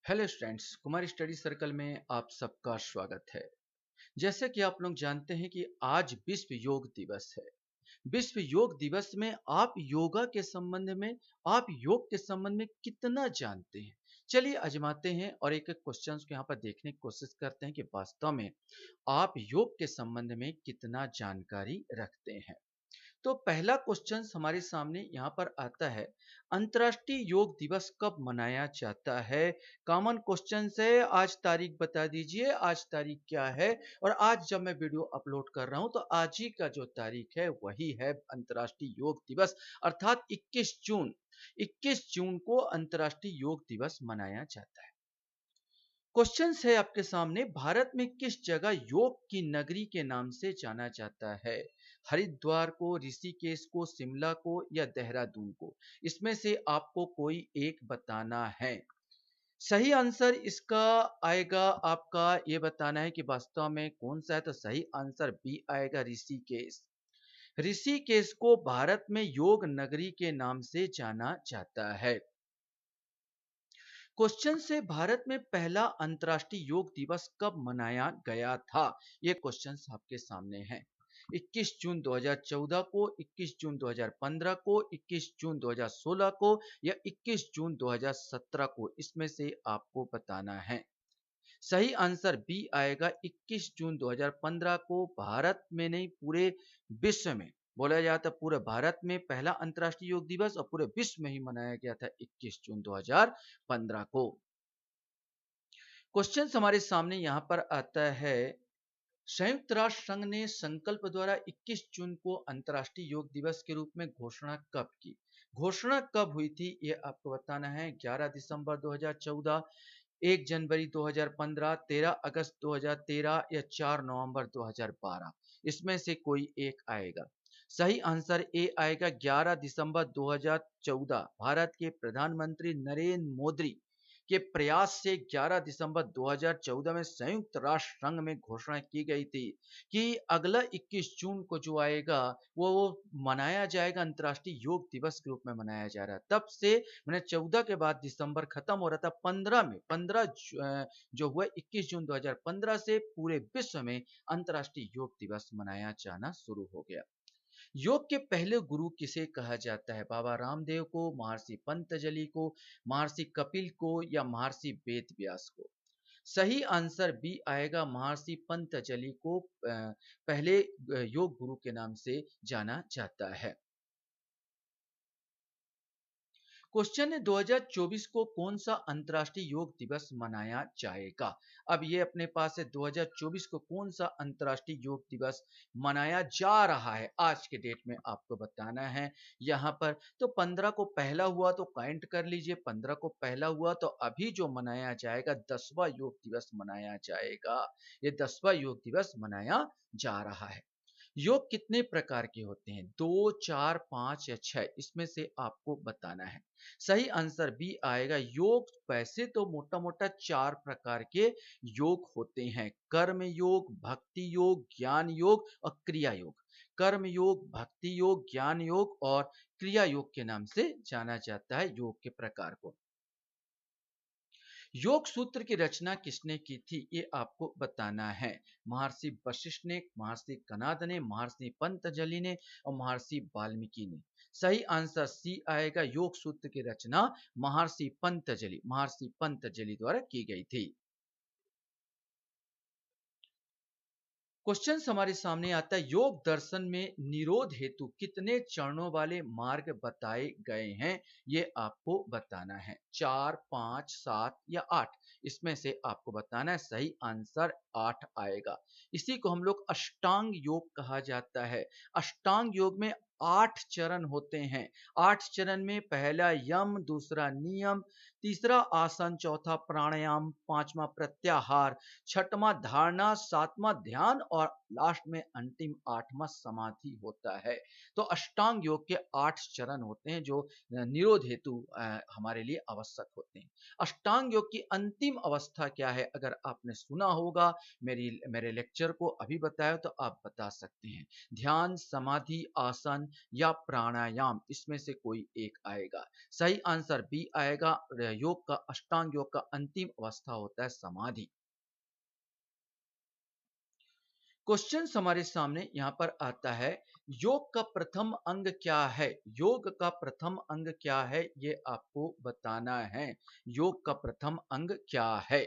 Hello students, Kumar study circle में आप सबका स्वागत है। जैसे कि आप लोग जानते हैं कि आज विश्व योग दिवस है। विश्व योग दिवस में आप योगा के संबंध में, आप योग के संबंध में कितना जानते हैं? चलिए आजमाते हैं और एक एक क्वेश्चंस को यहाँ पर देखने की कोशिश करते हैं कि वास्तव में आप योग के संबंध में कितना जानकारी रखते हैं। तो पहला क्वेश्चन हमारे सामने यहाँ पर आता है, अंतर्राष्ट्रीय योग दिवस कब मनाया जाता है? कॉमन क्वेश्चन है। आज तारीख बता दीजिए, आज तारीख क्या है? और आज जब मैं वीडियो अपलोड कर रहा हूं तो आज ही का जो तारीख है वही है अंतर्राष्ट्रीय योग दिवस, अर्थात 21 जून। 21 जून को अंतर्राष्ट्रीय योग दिवस मनाया जाता है। क्वेश्चन है आपके सामने, भारत में किस जगह योग की नगरी के नाम से जाना जाता है? हरिद्वार को, ऋषिकेश को, शिमला को या देहरादून को? इसमें से आपको कोई एक बताना है। सही आंसर इसका आएगा, आपका ये बताना है कि वास्तव में कौन सा है। तो सही आंसर बी आएगा, ऋषिकेश। ऋषिकेश को भारत में योग नगरी के नाम से जाना जाता है। क्वेश्चन से, भारत में पहला अंतर्राष्ट्रीय योग दिवस कब मनाया गया था? ये क्वेश्चन आपके सामने है। 21 जून 2014 को, 21 जून 2015 को, 21 जून 2016 को या 21 जून 2017 को? इसमें से आपको बताना है। सही आंसर बी आएगा, 21 जून 2015 को भारत में नहीं पूरे विश्व में, बोला जाता पूरे भारत में पहला अंतर्राष्ट्रीय योग दिवस और पूरे विश्व में ही मनाया गया था 21 जून 2015 को। क्वेश्चन हमारे सामने यहां पर आता है, संयुक्त राष्ट्र संघ ने संकल्प द्वारा 21 जून को अंतर्राष्ट्रीय योग दिवस के रूप में घोषणा कब की? घोषणा कब हुई थी ये आपको बताना है। 11 दिसंबर 2014, 1 जनवरी 2015, 13 अगस्त 2013 या 4 नवंबर 2012? इसमें से कोई एक आएगा। सही आंसर ए आएगा, 11 दिसंबर 2014। भारत के प्रधानमंत्री नरेंद्र मोदी के प्रयास से 11 दिसंबर 2014 में संयुक्त राष्ट्र संघ में घोषणा की गई थी कि अगला 21 जून को जो आएगा वो मनाया जाएगा, अंतर्राष्ट्रीय योग दिवस के रूप में मनाया जा रहा है। तब से मैंने 14 के बाद दिसंबर खत्म हो रहा था, 15 में 15 जो हुआ 21 जून 2015 से पूरे विश्व में अंतर्राष्ट्रीय योग दिवस मनाया जाना शुरू हो गया। योग के पहले गुरु किसे कहा जाता है? बाबा रामदेव को, महर्षि पंतजलि को, महर्षि कपिल को या महर्षि वेद व्यास को? सही आंसर बी आएगा, महर्षि पंतजलि को पहले योग गुरु के नाम से जाना जाता है। क्वेश्चन है, 2024 को कौन सा अंतर्राष्ट्रीय योग दिवस मनाया जाएगा? अब ये अपने पास है, 2024 को कौन सा अंतर्राष्ट्रीय योग दिवस मनाया जा रहा है आज के डेट में आपको बताना है यहाँ पर। तो 15 को पहला हुआ तो काउंट कर लीजिए, 15 को पहला हुआ तो अभी जो मनाया जाएगा 10वां योग दिवस मनाया जाएगा। ये 10वां योग दिवस मनाया जा रहा है। योग कितने प्रकार के होते हैं? 2, 4, 5 या 6? इसमें से आपको बताना है। सही आंसर बी आएगा, योग वैसे तो मोटा मोटा 4 प्रकार के योग होते हैं। कर्म योग, भक्ति योग, ज्ञान योग और क्रिया योग। कर्म योग, भक्ति योग, ज्ञान योग और क्रिया योग के नाम से जाना जाता है योग के प्रकार को। योग सूत्र की रचना किसने की थी ये आपको बताना है। महर्षि वशिष्ठ ने, महर्षि कनाद ने, महर्षि पंतजलि ने और महर्षि वाल्मीकि ने? सही आंसर सी आएगा, योग सूत्र की रचना महर्षि पंतजलि द्वारा की गई थी। क्वेश्चन हमारे सामने आता है, योग दर्शन में निरोध हेतु कितने चरणों वाले मार्ग बताए गए हैं? ये आपको बताना है। 4, 5, 7 या 8? इसमें से आपको बताना है। सही आंसर 8 आएगा। इसी को हम लोग अष्टांग योग कहा जाता है। अष्टांग योग में 8 चरण होते हैं। 8 चरण में पहला यम, दूसरा नियम, तीसरा आसन, चौथा प्राणायाम, पांचवा प्रत्याहार, छठवां धारणा, सातवां ध्यान और लास्ट में अंतिम 8वां समाधि होता है। तो अष्टांग योग के 8 चरण होते हैं जो निरोध हेतु हमारे लिए आवश्यक होते हैं। अष्टांग योग की अंतिम अवस्था क्या है? अगर आपने सुना होगा, मेरे लेक्चर को अभी बताया तो आप बता सकते हैं। ध्यान, समाधि, आसन या प्राणायाम? इसमें से कोई एक आएगा। सही आंसर बी आएगा, योग का, अष्टांग योग का अंतिम अवस्था होता है समाधि। क्वेश्चन हमारे सामने यहां पर आता है, योग का प्रथम अंग क्या है? योग का प्रथम अंग क्या है ये आपको बताना है। योग का प्रथम अंग क्या है?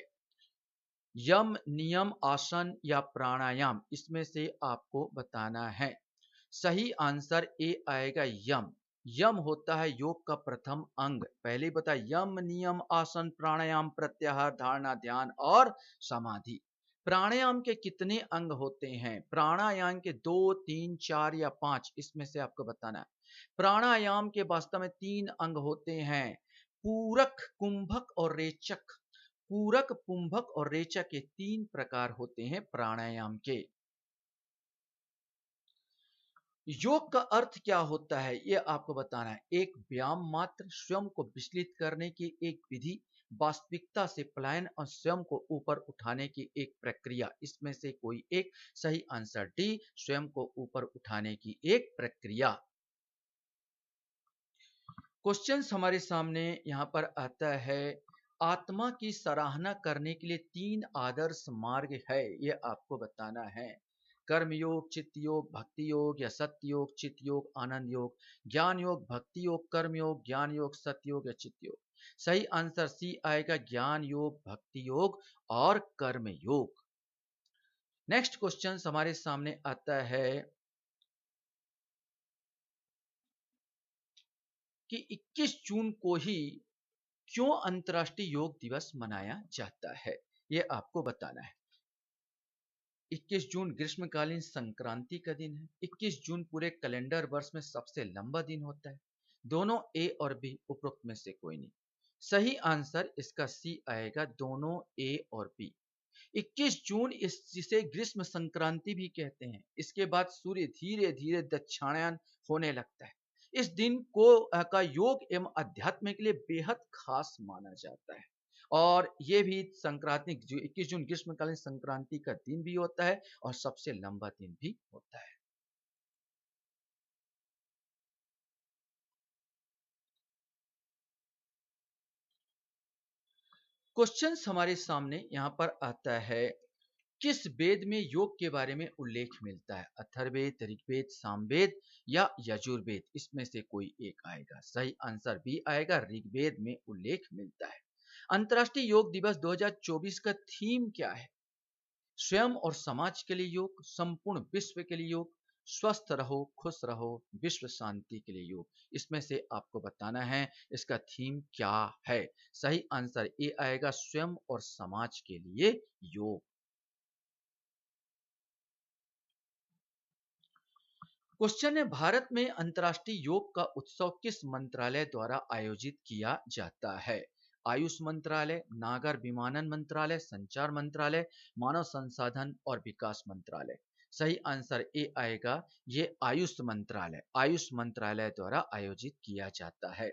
यम, नियम, आसन या प्राणायाम, इसमें से आपको बताना है। सही आंसर ए आएगा यम। यम होता है योग का प्रथम अंग। पहले ही बताया, यम, नियम, आसन, प्राणायाम, प्रत्याहार, धारणा, ध्यान और समाधि। प्राणायाम के कितने अंग होते हैं? प्राणायाम के 2, 3, 4 या 5, इसमें से आपको बताना है। प्राणायाम के वास्तव में 3 अंग होते हैं, पूरक, कुंभक और रेचक। पूरक, कुंभक और रेचक के 3 प्रकार होते हैं प्राणायाम के। योग का अर्थ क्या होता है ये आपको बताना है। एक व्यायाम मात्र, स्वयं को विचलित करने की एक विधि, वास्तविकता से पलायन और स्वयं को ऊपर उठाने की एक प्रक्रिया। इसमें से कोई एक। सही आंसर डी, स्वयं को ऊपर उठाने की एक प्रक्रिया। क्वेश्चन हमारे सामने यहां पर आता है, आत्मा की सराहना करने के लिए 3 आदर्श मार्ग है, ये आपको बताना है। कर्म योग, चित्त योग, भक्ति योग या सत्य योग, चित्त योग, आनंद योग, ज्ञान योग, भक्ति योग, कर्म योग, ज्ञान योग, सत्य योग या चित्त योग। सही आंसर सी आएगा, ज्ञान योग, भक्ति योग और कर्म योग। नेक्स्ट क्वेश्चन हमारे सामने आता है कि 21 जून को ही क्यों अंतर्राष्ट्रीय योग दिवस मनाया जाता है, यह आपको बताना है। 21 जून ग्रीष्मकालीन संक्रांति का दिन है। 21 जून पूरे कैलेंडर वर्ष में सबसे लंबा दिन होता है। दोनों ए और बी, उपरोक्त में से कोई नहीं। सही आंसर इसका सी आएगा, दोनों ए और बी। 21 जून जिसे ग्रीष्म संक्रांति भी कहते हैं, इसके बाद सूर्य धीरे धीरे दक्षिणायन होने लगता है। इस दिन को का योग एवं अध्यात्म के लिए बेहद खास माना जाता है। और ये भी संक्रांति 21 जून ग्रीष्मकालीन संक्रांति का दिन भी होता है और सबसे लंबा दिन भी होता है। क्वेश्चन हमारे सामने यहां पर आता है, किस वेद में योग के बारे में उल्लेख मिलता है? अथर्ववेद, ऋग्वेद, सामवेद या यजुर्वेद, इसमें से कोई एक आएगा। सही आंसर बी आएगा, ऋग्वेद में उल्लेख मिलता है। अंतर्राष्ट्रीय योग दिवस 2024 का थीम क्या है? स्वयं और समाज के लिए योग, संपूर्ण विश्व के लिए योग, स्वस्थ रहो, खुश रहो, विश्व शांति के लिए योग। इसमें से आपको बताना है इसका थीम क्या है। सही आंसर ए आएगा, स्वयं और समाज के लिए योग। क्वेश्चन है, भारत में अंतर्राष्ट्रीय योग का उत्सव किस मंत्रालय द्वारा आयोजित किया जाता है? आयुष मंत्रालय, नागर विमानन मंत्रालय, संचार मंत्रालय, मानव संसाधन और विकास मंत्रालय। सही आंसर ए आएगा, ये आयुष मंत्रालय द्वारा आयोजित किया जाता है।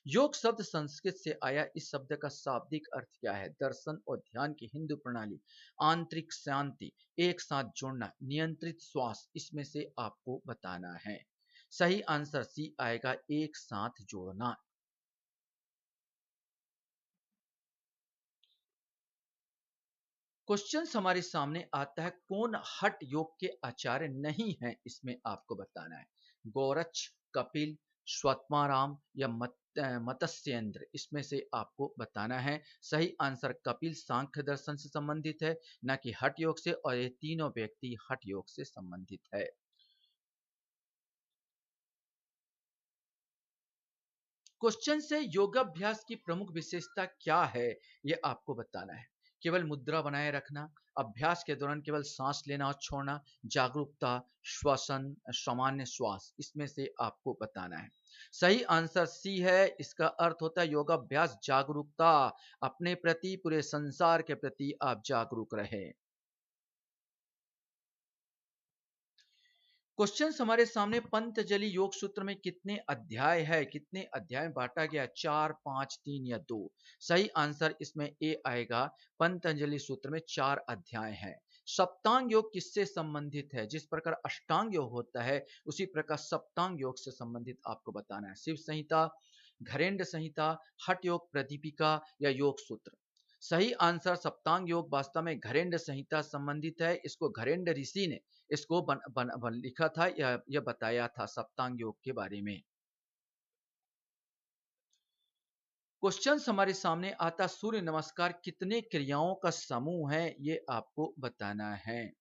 योग शब्द संस्कृत से आया, इस शब्द का शाब्दिक अर्थ क्या है? दर्शन और ध्यान की हिंदू प्रणाली, आंतरिक शांति, एक साथ जुड़ना, नियंत्रित श्वास, इसमें से आपको बताना है। सही आंसर सी आएगा, एक साथ जोड़ना। क्वेश्चन हमारे सामने आता है, कौन हठ योग के आचार्य नहीं है? इसमें आपको बताना है। गोरक्ष, कपिल, स्वत्माराम या मत्स्येंद्र, इसमें से आपको बताना है। सही आंसर कपिल सांख्य दर्शन से संबंधित है, न कि हठ योग से, और ये तीनों व्यक्ति हठ योग से संबंधित है। क्वेश्चन से योगाभ्यास की प्रमुख विशेषता क्या है, ये आपको बताना है। केवल मुद्रा बनाए रखना, अभ्यास के दौरान केवल सांस लेना और छोड़ना, जागरूकता, श्वसन, सामान्य श्वास, इसमें से आपको बताना है। सही आंसर सी है, इसका अर्थ होता है योगाभ्यास जागरूकता, अपने प्रति, पूरे संसार के प्रति आप जागरूक रहे। क्वेश्चन हमारे सामने, पंतजलि योग सूत्र में कितने अध्याय है? कितने अध्याय में बांटा गया? 4, 5, 3 या 2? सही आंसर इसमें ए आएगा, पतंजलि सूत्र में 4 अध्याय हैं। सप्तांग योग किससे संबंधित है? जिस प्रकार अष्टांग योग होता है, उसी प्रकार सप्तांग योग से संबंधित आपको बताना है। शिव संहिता, घरेंड संहिता, हठ योग प्रदीपिका या योग सूत्र? सही आंसर सप्तांग योग वास्तव में घरेंड संहिता संबंधित है। इसको घरेंड ऋषि ने इसको लिखा था या यह बताया था सप्तांग योग के बारे में। क्वेश्चन हमारे सामने आता, सूर्य नमस्कार कितने क्रियाओं का समूह है, ये आपको बताना है।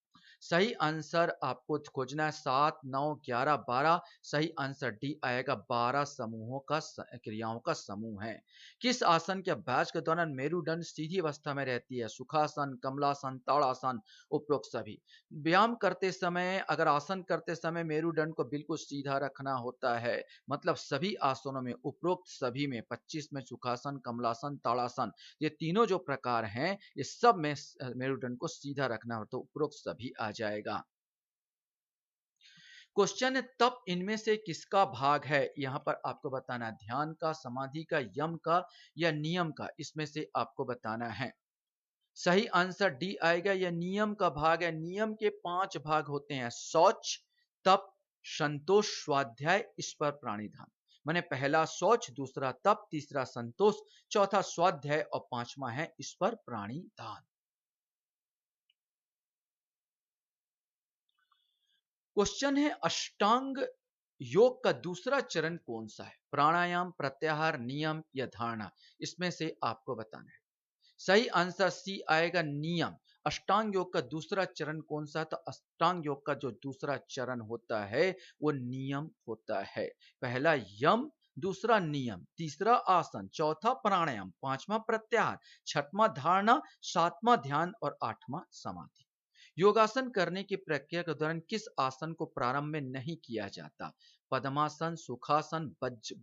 सही आंसर आपको खोजना है 7, 9, 11, 12। सही आंसर डी आएगा, 12 समूहों का क्रियाओं का समूह है। किस आसन के अभ्यास के दौरान मेरुदंड सीधी अवस्था में रहती है? सुखासन, कमलासन, ताड़ासन, उपरोक्त सभी। व्यायाम करते समय, अगर आसन करते समय मेरुदंड को बिल्कुल सीधा रखना होता है, मतलब सभी आसनों में, उपरोक्त सभी में, 25 में सुखासन, कमलासन, ताड़ासन, ये तीनों जो प्रकार हैं, ये सब में मेरुदंड को सीधा रखना हो तो उपरोक्त सभी आ जाएगा। क्वेश्चन है, तब इनमें से किसका भाग है? यहां पर आपको बताना है ध्यान का, समाधि का, यम का या नियम का, इसमें से आपको बताना है। सही आंसर डी आएगा, यह नियम का भाग है। नियम के 5 भाग होते हैं, शौच, तप, संतोष, स्वाध्याय, इस पर प्राणिधान। माने पहला शौच, दूसरा तप, तीसरा संतोष, चौथा स्वाध्याय और पांचवा है इस पर प्राणिधान। क्वेश्चन है, अष्टांग योग का दूसरा चरण कौन सा है? प्राणायाम, प्रत्याहार, नियम या धारणा, इसमें से आपको बताना है। सही आंसर सी आएगा, नियम। अष्टांग योग का दूसरा चरण कौन सा है? तो अष्टांग योग का जो दूसरा चरण होता है वो नियम होता है। पहला यम, दूसरा नियम, तीसरा आसन, चौथा प्राणायाम, पांचवा प्रत्याहार, छठवां धारणा, सातवां ध्यान और आठवां समाधि। योगासन करने की प्रक्रिया के दौरान किस आसन को प्रारंभ में नहीं किया जाता? पद्मासन, सुखासन,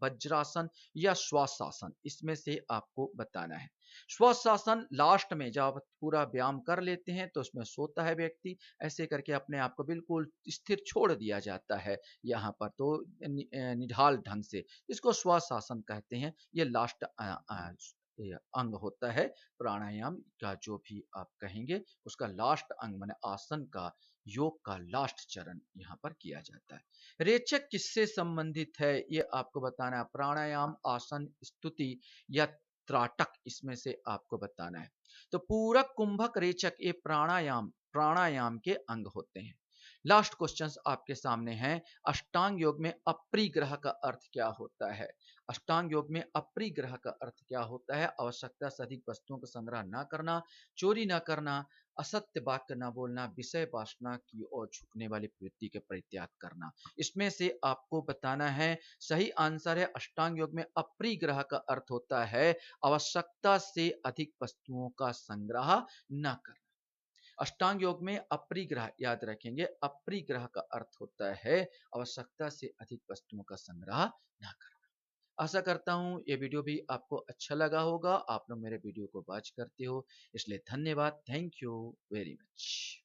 वज्रासन या श्वासासन, इसमें से आपको बताना है। श्वासासन लास्ट में जब आप पूरा व्यायाम कर लेते हैं तो उसमें सोता है व्यक्ति, ऐसे करके अपने आप को बिल्कुल स्थिर छोड़ दिया जाता है यहाँ पर, तो निढाल ढंग से इसको श्वासासन कहते हैं। ये लास्ट अंग होता है प्राणायाम का, जो भी आप कहेंगे उसका लास्ट अंग माने आसन का, योग का लास्ट चरण यहाँ पर किया जाता है। रेचक किससे संबंधित है, ये आपको बताना है। प्राणायाम, आसन, स्तुति या त्राटक, इसमें से आपको बताना है। तो पूरक, कुंभक, रेचक, ये प्राणायाम के अंग होते हैं। लास्ट क्वेश्चन आपके सामने है, अष्टांग योग में अपरिग्रह का अर्थ क्या होता है? अष्टांग योग में अपरिग्रह का अर्थ क्या होता है? आवश्यकता से अधिक वस्तुओं का संग्रह न करना, चोरी न करना, असत्य वाक्य न बोलना, विषय वासना की ओर झुकने वाली प्रवृत्ति के परित्याग करना। इसमें से आपको बताना है। सही आंसर है, अष्टांग योग में अपरिग्रह का अर्थ होता है आवश्यकता से अधिक वस्तुओं का संग्रह न करना। अष्टांग योग में अपरिग्रह, याद रखेंगे, अपरिग्रह का अर्थ होता है आवश्यकता से अधिक वस्तुओं का संग्रह न करना। आशा करता हूँ ये वीडियो भी आपको अच्छा लगा होगा। आप लोग मेरे वीडियो को वॉच करते हो, इसलिए धन्यवाद। Thank you very much.